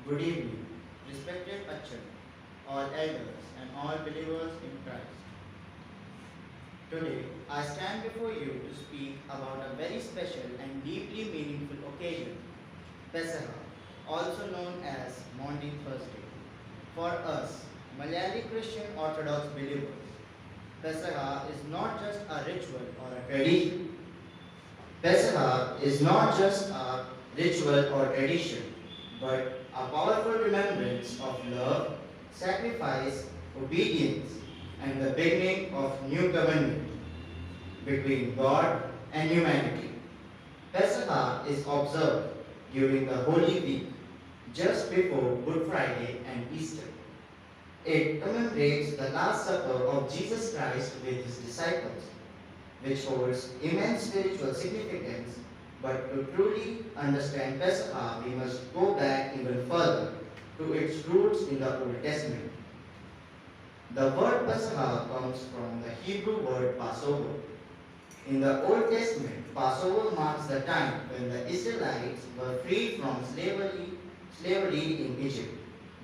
Good evening, respected Achal, all elders, and all believers in Christ. Today, I stand before you to speak about a very special and deeply meaningful occasion, Pesach, also known as Maundy Thursday. For us, Malayali Christian Orthodox believers, Pesach is not just a ritual or a tradition. Pesach is not just a ritual or tradition, but a powerful remembrance of love, sacrifice, obedience, and the beginning of new covenant between God and humanity. Pesach is observed during the Holy Week, just before Good Friday and Easter. It commemorates the Last Supper of Jesus Christ with his disciples, which holds immense spiritual significance. But to truly understand Pesach, we must go back even further to its roots in the Old Testament. The word Pesach comes from the Hebrew word Passover. In the Old Testament, Passover marks the time when the Israelites were freed from slavery in Egypt.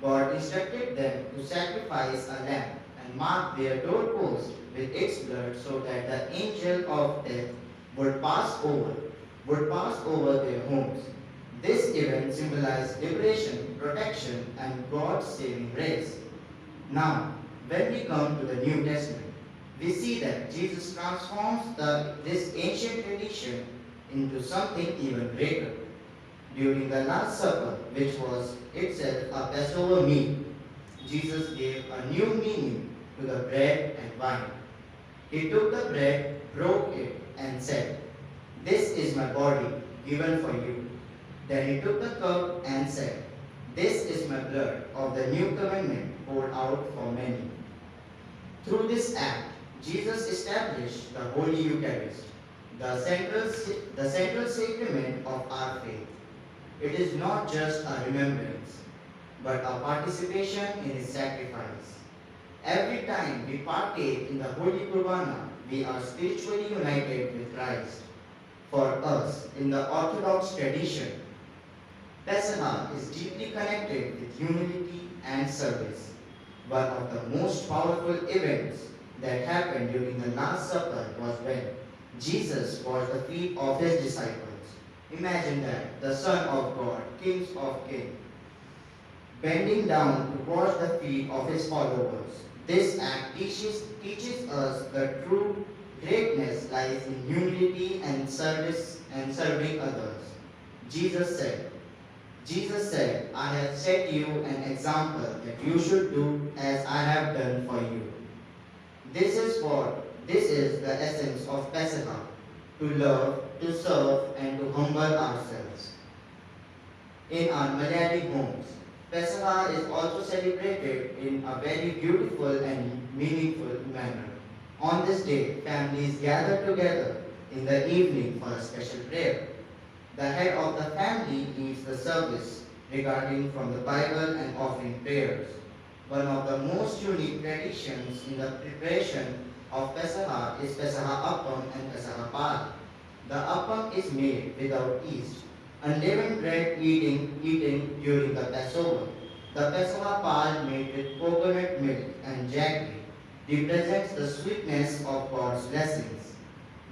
God instructed them to sacrifice a lamb and mark their doorpost with its blood so that the angel of death would pass over, their homes. This event symbolized liberation, protection, and God's saving grace. Now, when we come to the New Testament, we see that Jesus transforms this ancient tradition into something even greater. During the Last Supper, which was itself a Passover meal, Jesus gave a new meaning to the bread and wine. He took the bread, broke it, and said, "This is my body given for you." Then he took the cup and said, "This is my blood of the new covenant poured out for many." Through this act, Jesus established the Holy Eucharist, the central sacrament of our faith. It is not just a remembrance, but a participation in his sacrifice. Every time we partake in the Holy Kurbana, we are spiritually united with Christ. For us, in the Orthodox tradition, Pesach is deeply connected with humility and service. One of the most powerful events that happened during the Last Supper was when Jesus washed the feet of his disciples. Imagine that, the Son of God, King of Kings, bending down to wash the feet of his followers. This act teaches us the true greatness lies in humility and service and serving others. Jesus said, "I have set you an example that you should do as I have done for you." This is the essence of Pesach, to love, to serve, and to humble ourselves. In our Malayali homes, Pesach is also celebrated in a very beautiful and meaningful manner. On this day, families gather together in the evening for a special prayer. The head of the family leads the service, regarding from the Bible and offering prayers. One of the most unique traditions in the preparation of Pesach is Pesach Appam and Pesach Pal. The Appam is made without yeast, unleavened bread eaten during the Passover. The Pesach Pal made with coconut milk and jaggery represents the sweetness of God's blessings.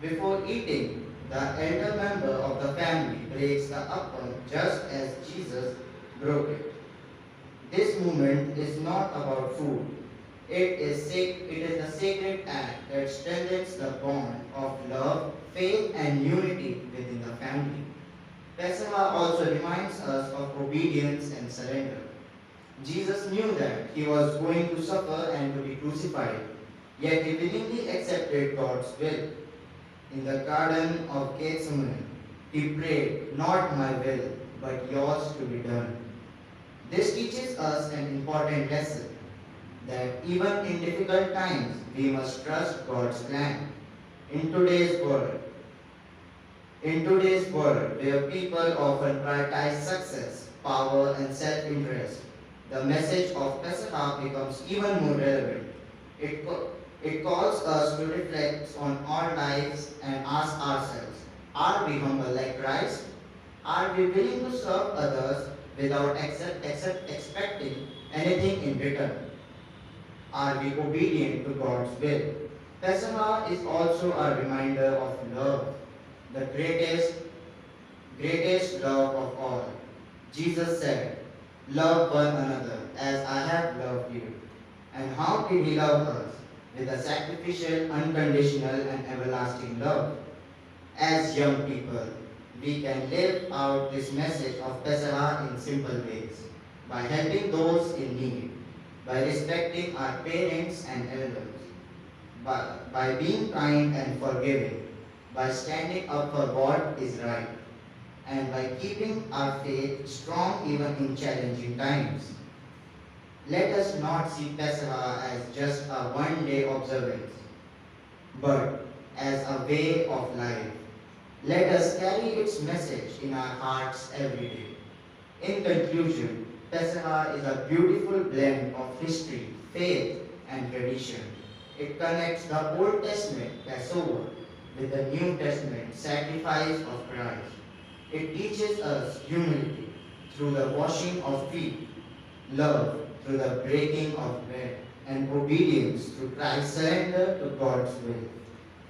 Before eating, the elder member of the family breaks the Appam just as Jesus broke it. This movement is not about food. It is a sacred act that strengthens the bond of love, faith, and unity within the family. Pesach also reminds us of obedience and surrender. Jesus knew that he was going to suffer and to be crucified, yet he willingly accepted God's will. In the Garden of Gethsemane, he prayed, "Not my will, but yours to be done." This teaches us an important lesson, that even in difficult times, we must trust God's plan. In today's world, where people often prioritize success, power, and self-interest, the message of Pesach becomes even more relevant. It calls us to reflect on our lives and ask ourselves, are we humble like Christ? Are we willing to serve others without expecting anything in return? Are we obedient to God's will? Pesach is also a reminder of love, the greatest love of all. Jesus said, "Love one another as I have loved you." And how did he love us? With a sacrificial, unconditional, and everlasting love. As young people, we can live out this message of Pesach in simple ways, by helping those in need, by respecting our parents and elders, by being kind and forgiving, by standing up for what is right, and by keeping our faith strong even in challenging times. Let us not see Pesach as just a one-day observance, but as a way of life. Let us carry its message in our hearts every day. In conclusion, Pesach is a beautiful blend of history, faith, and tradition. It connects the Old Testament Passover with the New Testament sacrifice of Christ. It teaches us humility through the washing of feet, love through the breaking of bread, and obedience through Christ's surrender to God's will.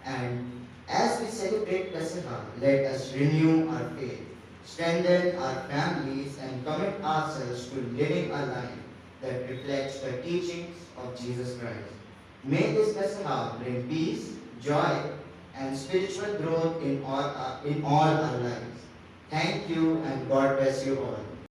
And as we celebrate Pesach, let us renew our faith, strengthen our families, and commit ourselves to living a life that reflects the teachings of Jesus Christ. May this Pesach bring peace, joy, and spiritual growth in all our lives. Thank you, and God bless you all.